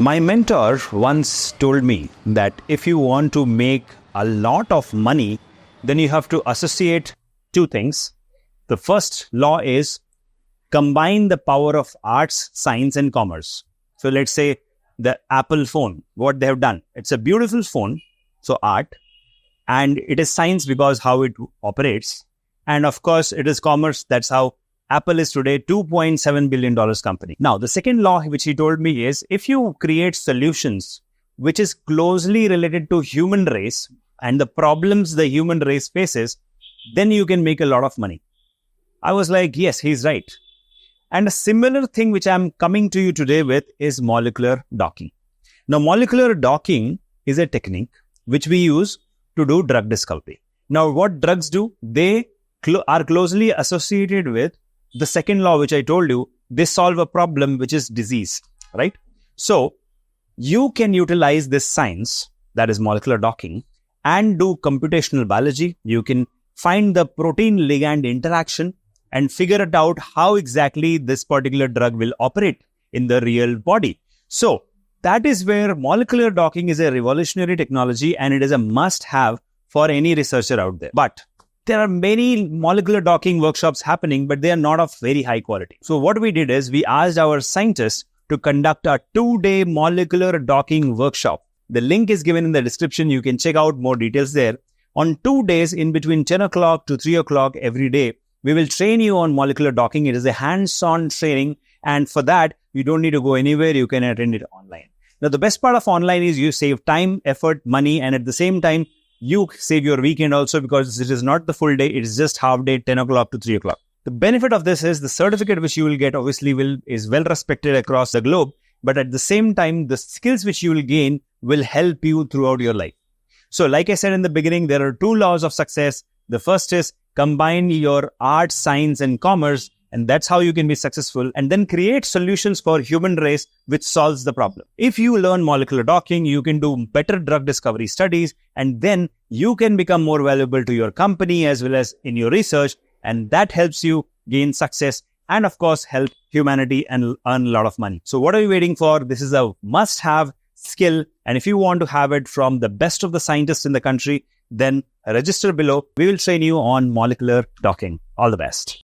My mentor once told me that if you want to make a lot of money, then you have to associate two things. The first law is combine the power of arts, science, and commerce. So let's say the Apple phone, what they have done. It's a beautiful phone, so art, and it is science because how it operates. And of course, it is commerce. That's how Apple is today $2.7 billion company. Now, the second law which he told me is if you create solutions which is closely related to human race and the problems the human race faces, then you can make a lot of money. I was like, yes, he's right. And a similar thing which I'm coming to you today with is molecular docking. Now, molecular docking is a technique which we use to do drug discovery. Now, what drugs do? They are closely associated with the second law which I told you. They solve a problem which is disease, right? So, you can utilize this science, that is molecular docking, and do computational biology. You can find the protein-ligand interaction and figure it out how exactly this particular drug will operate in the real body. So, that is where molecular docking is a revolutionary technology and it is a must-have for any researcher out there. But there are many molecular docking workshops happening, but they are not of very high quality. So what we did is we asked our scientists to conduct a 2-day molecular docking workshop. The link is given in the description. You can check out more details there. On 2 days in between 10 o'clock to 3 o'clock every day, we will train you on molecular docking. It is a hands-on training. And for that, you don't need to go anywhere. You can attend it online. Now, the best part of online is you save time, effort, money, and at the same time, you save your weekend also because it is not the full day. It is just half day, 10 o'clock to 3 o'clock. The benefit of this is the certificate which you will get obviously is well respected across the globe. But at the same time, the skills which you will gain will help you throughout your life. So like I said in the beginning, there are 2 laws of success. The first is combine your art, science, and commerce. And that's how you can be successful, and then create solutions for human race which solves the problem. If you learn molecular docking, you can do better drug discovery studies, and then you can become more valuable to your company as well as in your research. And that helps you gain success and of course help humanity and earn a lot of money. So what are you waiting for? This is a must-have skill. And if you want to have it from the best of the scientists in the country, then register below. We will train you on molecular docking. All the best.